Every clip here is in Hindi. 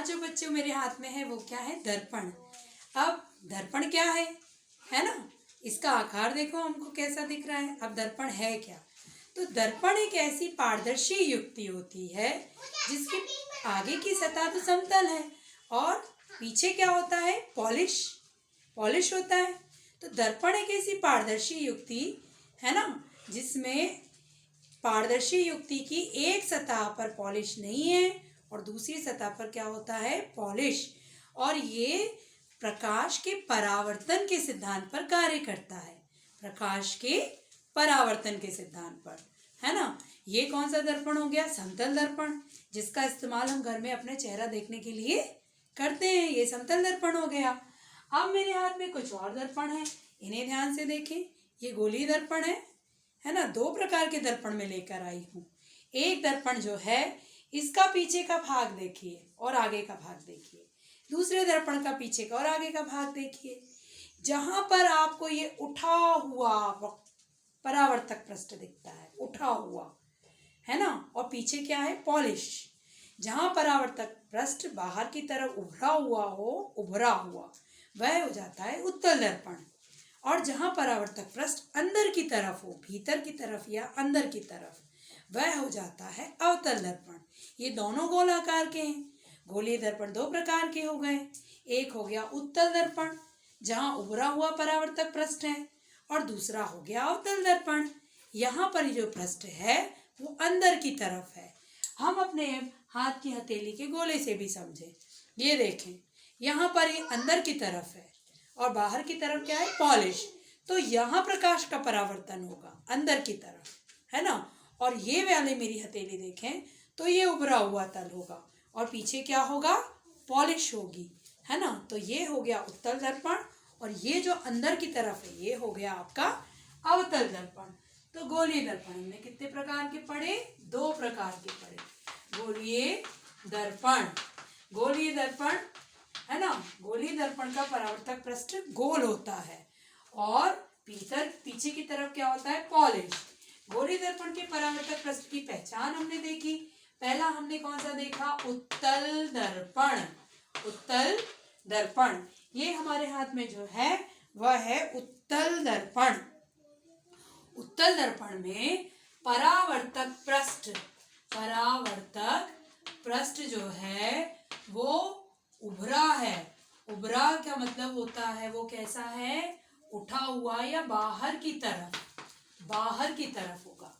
जो बच्चों मेरे हाथ में है वो क्या है? दर्पण। अब दर्पण क्या है ना? इसका आकार देखो हमको कैसा दिख रहा है। अब दर्पण है क्या? तो दर्पण एक ऐसी पारदर्शी युक्ति होती है जिसकी आगे की सतह तो समतल है और पीछे क्या होता है? पॉलिश होता है। तो दर्पण एक ऐसी पारदर्शी युक्ति है ना, जिसमें पारदर्शी युक्ति की एक सतह पर पॉलिश नहीं है और दूसरी सतह पर क्या होता है? पॉलिश। और ये प्रकाश के परावर्तन के सिद्धांत पर कार्य करता है। प्रकाश के परावर्तन के सिद्धांत पर, है ना। ये कौन सा दर्पण हो गया? समतल दर्पण, जिसका इस्तेमाल हम घर में अपने चेहरा देखने के लिए करते हैं। ये समतल दर्पण हो गया। अब मेरे हाथ में कुछ और दर्पण है, इन्हें ध्यान से देखें। ये गोलीय दर्पण है ना। दो प्रकार के दर्पण में लेकर आई हूँ। एक दर्पण जो है, इसका पीछे का भाग देखिए और आगे का भाग देखिए। दूसरे दर्पण का पीछे का और आगे का भाग देखिए। जहां पर आपको ये उठा हुआ परावर्तक पृष्ठ दिखता है, उठा हुआ, है ना, और पीछे क्या है? पॉलिश। जहां परावर्तक पृष्ठ बाहर की तरफ उभरा हुआ वह हो जाता है उत्तल दर्पण। और जहां परावर्तक पृष्ठ अंदर की तरफ हो, भीतर की तरफ या अंदर की तरफ, वह हो जाता है अवतल दर्पण। ये दोनों गोल आकार के हैं। गोलीय दर्पण दो प्रकार के हो गए। एक हो गया उत्तल दर्पण, जहां उभरा हुआ परावर्तक पृष्ठ है, और दूसरा हो गया अवतल दर्पण। यहाँ पर जो पृष्ठ है वो अंदर की तरफ है। हम अपने हाथ की हथेली के गोले से भी समझें। ये देखें, यहाँ पर ये अंदर की तरफ है और बाहर की तरफ क्या है? पॉलिश। तो यहाँ प्रकाश का परावर्तन होगा अंदर की तरफ, है ना। और ये वाले मेरी हथेली देखें तो ये उभरा हुआ तल होगा और पीछे क्या होगा? पॉलिश होगी, है ना। तो ये हो गया उत्तल दर्पण और ये जो अंदर की तरफ है ये हो गया आपका अवतल दर्पण। तो गोलीय दर्पण हमने कितने प्रकार के पढ़े? दो प्रकार के पढ़े। गोलीय दर्पण, है ना। गोलीय दर्पण का परावर्तक पृष्ठ गोल होता है और पीछे की तरफ क्या होता है? पॉलिश। गोलीय दर्पण के परावर्तक पृष्ठ की पहचान हमने देखी। पहला हमने कौन सा देखा? उत्तल दर्पण। ये हमारे हाथ में जो है वह है उत्तल दर्पण। उत्तल दर्पण में परावर्तक पृष्ठ जो है वो उभरा है। उभरा क्या मतलब होता है? वो कैसा है? उठा हुआ या बाहर की तरफ होगा,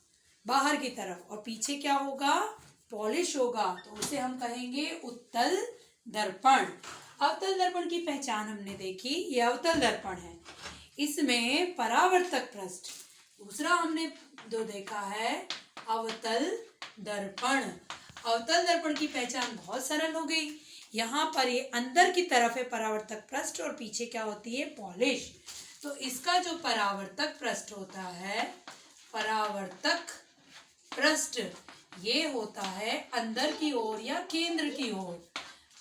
बाहर की तरफ। और पीछे क्या होगा? पॉलिश होगा। तो उसे हम कहेंगे उत्तल दर्पण। अवतल दर्पण की पहचान हमने देखी। ये अवतल दर्पण है। इसमें परावर्तक पृष्ठ, दूसरा हमने जो देखा है अवतल दर्पण। अवतल दर्पण की पहचान बहुत सरल हो गई। यहाँ पर ये अंदर की तरफ है परावर्तक पृष्ठ और पीछे क्या होती है? पॉलिश। तो इसका जो परावर्तक पृष्ठ होता है, परावर्तक पृष्ठ, ये होता है अंदर की ओर या केंद्र की ओर,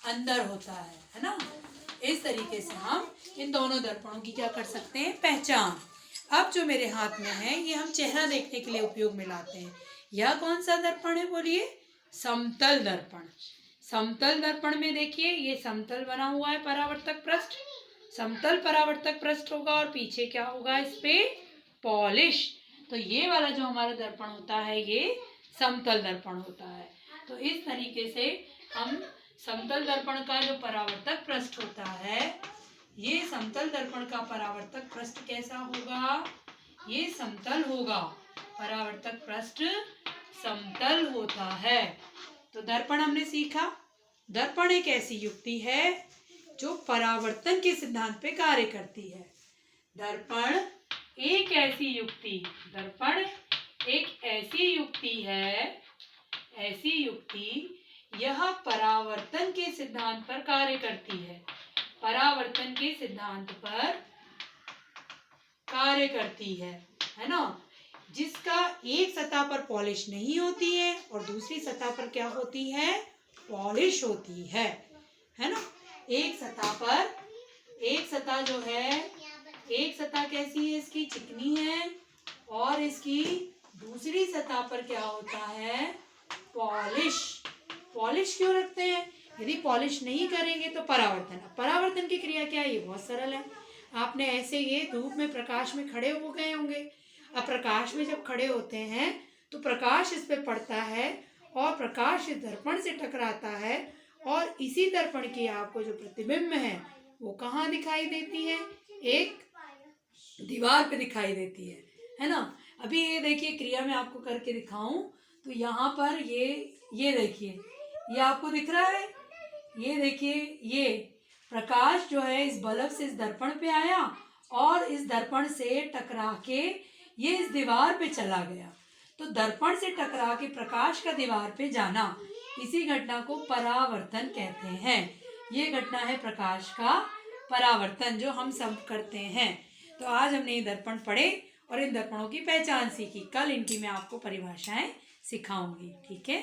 अंदर होता है ना। इस तरीके से हम इन दोनों दर्पणों की क्या कर सकते हैं? पहचान। अब जो मेरे हाथ में है ये हम चेहरा देखने के लिए उपयोग में लाते हैं। यह कौन सा दर्पण है? बोलिए। समतल दर्पण। समतल दर्पण में देखिए ये समतल बना हुआ है परावर्तक पृष्ठ, समतल परावर्तक पृष्ठ होगा और पीछे क्या होगा? इस पे पॉलिश। तो ये वाला जो हमारा दर्पण होता है ये समतल दर्पण होता है। तो इस तरीके से हम समतल दर्पण का जो परावर्तक पृष्ठ होता है, ये समतल दर्पण का परावर्तक पृष्ठ कैसा होगा? ये समतल होगा। परावर्तक पृष्ठ समतल होता है। तो दर्पण हमने सीखा। दर्पण एक ऐसी युक्ति है जो परावर्तन के सिद्धांत पे कार्य करती है। दर्पण एक ऐसी युक्ति है, यह परावर्तन के सिद्धांत पर कार्य करती है। परावर्तन के सिद्धांत पर कार्य करती है ना। जिसका एक सतह पर पॉलिश नहीं होती है और दूसरी सतह पर क्या होती है? पॉलिश होती है ना। एक सतह जो है, एक सतह कैसी है? इसकी चिकनी है और इसकी दूसरी सतह पर क्या होता है? पॉलिश। पॉलिश क्यों रखते हैं? यदि पॉलिश नहीं करेंगे तो परावर्तन। अब परावर्तन की क्रिया क्या है, ये बहुत सरल है। आपने ऐसे ये धूप में प्रकाश में खड़े हो गए होंगे। अब प्रकाश में जब खड़े होते हैं तो प्रकाश इस पे पड़ता है और प्रकाश इस दर्पण से टकराता है और इसी दर्पण की आपको जो प्रतिबिंब है वो कहाँ दिखाई देती है, एक दीवार पे दिखाई देती है ना। अभी ये देखिए क्रिया में आपको करके दिखाऊं तो यहाँ पर ये देखिए, ये आपको दिख रहा है, ये देखिए, ये प्रकाश जो है इस बल्ब से इस दर्पण पे आया और इस दर्पण से टकरा के ये इस दीवार पे चला गया। तो दर्पण से टकरा के प्रकाश का दीवार पे जाना, इसी घटना को परावर्तन कहते हैं। ये घटना है प्रकाश का परावर्तन जो हम सब करते हैं। तो आज हमने ये दर्पण पढ़े और इन दर्पणों की पहचान सीखी। कल इनकी मैं आपको परिभाषाएं सिखाऊंगी। ठीक है।